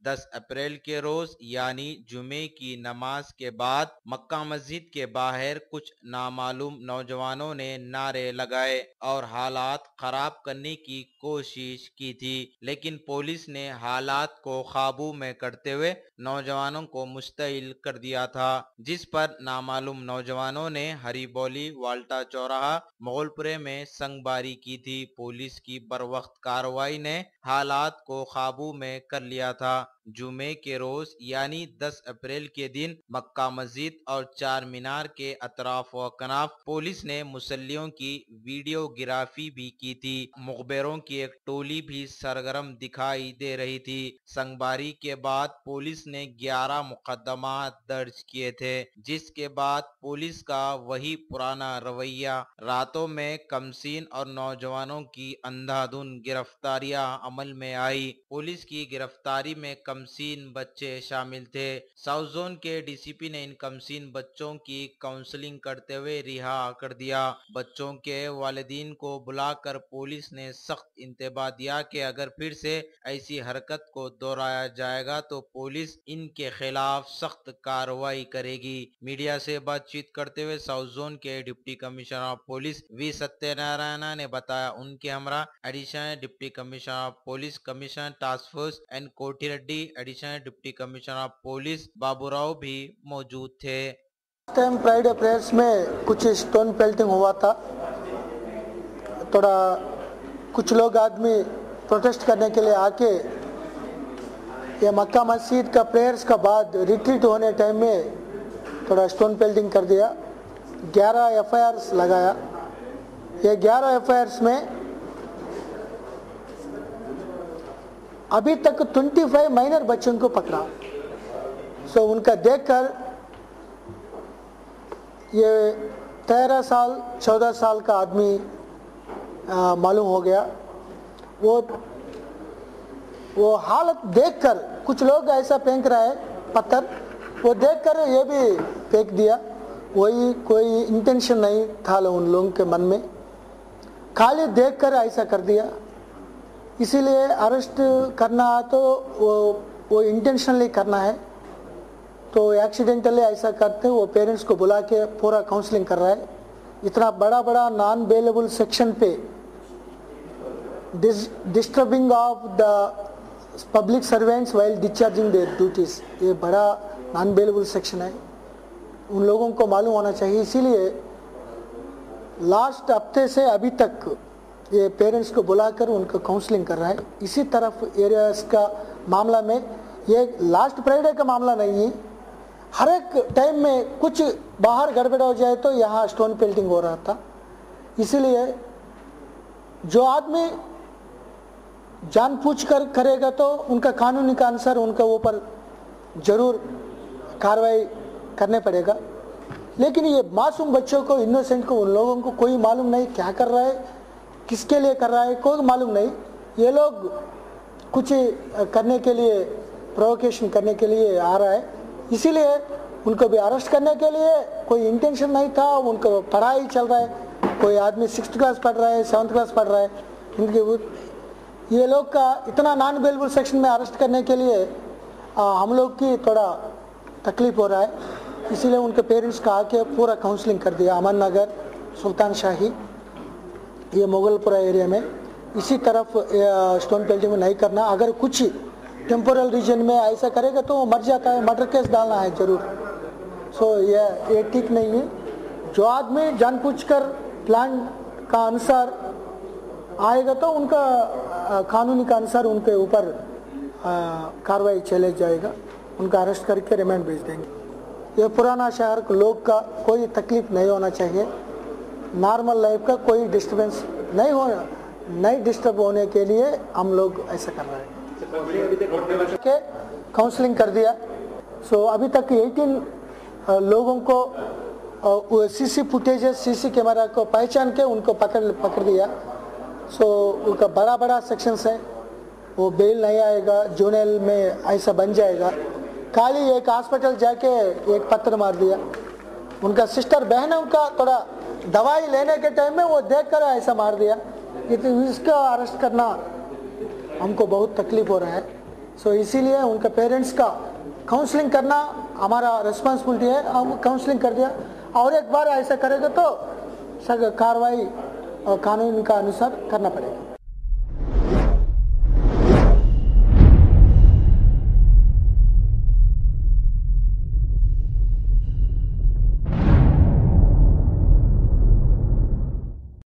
10 अप्रैल के रोज यानी जुमे की नमाज के बाद मक्का मस्जिद के बाहर कुछ नामालूम नौजवानों ने नारे लगाए और हालात खराब करने की कोशिश की थी, लेकिन पुलिस ने हालात को काबू में करते हुए नौजवानों को मुस्तैल कर दिया था, जिस पर नामालूम नौजवानों ने हरिबोली, वाल्टा चौराहा, मोगलपुरे में संगबारी की थी। पुलिस की बरवक्त कार्रवाई ने हालात को काबू में कर लिया था। जुमे के रोज यानी 10 अप्रैल के दिन मक्का मस्जिद और चार मीनार के अतराफ व कनाफ पुलिस ने मुसल्लियों की वीडियोग्राफी भी की थी। मुखबिरों की एक टोली भी सरगर्म दिखाई दे रही थी। संगबारी के बाद पुलिस ने 11 मुकदमा दर्ज किए थे, जिसके बाद पुलिस का वही पुराना रवैया, रातों में कमसीन और नौजवानों की अंधाधुंध गिरफ्तारियां अमल में आई। पुलिस की गिरफ्तारी में कमसीन बच्चे शामिल थे। साउथ जोन के डीसीपी ने इन कमसीन बच्चों की काउंसलिंग करते हुए रिहा कर दिया। बच्चों के वालिदीन को बुलाकर पुलिस ने सख्त इंतबाह दिया कि अगर फिर से ऐसी हरकत को दोहराया जाएगा तो पुलिस इनके खिलाफ सख्त कार्रवाई करेगी। मीडिया से बातचीत करते हुए साउथ जोन के deputy commissioner of police V Satyanarayana ने बताया उनके हमरा additional deputy commissioner of police, commissioner task force and Kothi Reddy, additional deputy commissioner of police Baburao भी मौजूद थे। टाइम फ्राइडे प्रेयर्स में कुछ स्टोन पेल्टिंग हुआ था। थोड़ा कुछ लोग आदमी प्रोटेस्ट करने के लिए आके ये मक्का मस्जिद का प्रेयर्स का बाद रिट्रीट होने टाइम में थोड़ा स्टोन पेल्टिंग कर दिया। 11 एफआईआर्स लगाया। ये 11 एफआईआर्स में अभी तक 25 माइनर बच्चों को पकड़ा। सो उनका देखकर ये 13 साल 14 साल का आदमी मालूम हो गया। वो हालत देखकर कुछ लोग ऐसा फेंक रहा है पत्थर, वो देखकर ये भी फेंक दिया। वही कोई इंटेंशन नहीं था उन लोगों के मन में, खाली देखकर ऐसा कर दिया। इसीलिए अरेस्ट करना तो वो इंटेंशनली करना है, तो एक्सीडेंटली ऐसा करते वो पेरेंट्स को बुला के पूरा काउंसलिंग कर रहा है। इतना बड़ा बड़ा नॉन बेलेबल सेक्शन पे disturbing of the public servants while discharging their duties, ये बड़ा नॉन बेलेबल सेक्शन है, उन लोगों को मालूम होना चाहिए। इसीलिए लास्ट हफ्ते से अभी तक ये पेरेंट्स को बुलाकर उनको काउंसलिंग कर रहा है। इसी तरफ एरियाज का मामला में ये लास्ट फ्राइडे का मामला नहीं है, हर एक टाइम में कुछ बाहर गड़बड़ हो जाए तो यहाँ स्टोन पेल्टिंग हो रहा था। इसीलिए जो आदमी जानबूझकर करेगा तो उनका कानूनी का अनुसार उनका ऊपर जरूर कार्रवाई करने पड़ेगा। लेकिन ये मासूम बच्चों को, इनोसेंट को, उन लोगों को कोई मालूम नहीं क्या कर रहा है, किसके लिए कर रहा है, कोई मालूम नहीं। ये लोग कुछ करने के लिए, प्रोवोकेशन करने के लिए आ रहा है। इसीलिए उनको भी अरेस्ट करने के लिए कोई इंटेंशन नहीं था। उनको पढ़ाई चल रहा है, कोई आदमी 6th क्लास पढ़ रहा है, 7th क्लास पढ़ रहा है। इनके ये लोग का इतना नॉन बेलेबल सेक्शन में अरेस्ट करने के लिए हम लोग की थोड़ा तकलीफ हो रहा है। इसीलिए उनके पेरेंट्स का आके पूरा काउंसलिंग कर दिया। अमन नगर, सुल्तान शाही, ये मोगलपुरा एरिया में इसी तरफ स्टोन पेल्टिंग में नहीं करना। अगर कुछ टेम्पोरल रीजन में ऐसा करेगा तो वो मर जाता है, मर्डर केस डालना है जरूर। सो ये ठीक नहीं है। जो आदमी जानबूझकर प्लान का अनुसार आएगा तो उनका कानूनी का अनुसार उनके ऊपर कार्रवाई चले जाएगा, उनका अरेस्ट करके रिमांड भेज देंगे। ये पुराना शहर के लोग का कोई तकलीफ नहीं होना चाहिए, नॉर्मल लाइफ का कोई डिस्टर्बेंस नहीं होना, नहीं डिस्टर्ब होने के लिए हम लोग ऐसा कर रहे हैं। के काउंसलिंग कर दिया। सो अभी तक 18 लोगों को सीसी फुटेजेस, सीसी कैमरा को पहचान के उनको पकड़ दिया। सो उनका बड़ा बड़ा सेक्शंस है, वो बेल नहीं आएगा, जुनेल में ऐसा बन जाएगा। खाली एक हॉस्पिटल जाके एक पत्थर मार दिया। उनका सिस्टर बहनों का थोड़ा दवाई लेने के टाइम में वो देखकर ऐसा मार दिया। इसका अरेस्ट करना हमको बहुत तकलीफ हो रहा है। सो इसीलिए उनके पेरेंट्स का काउंसलिंग करना हमारा रिस्पॉन्सिबिलिटी है। हम काउंसलिंग कर दिया और एक बार ऐसा करेगा तो कार्रवाई और कानून का अनुसार करना पड़ेगा।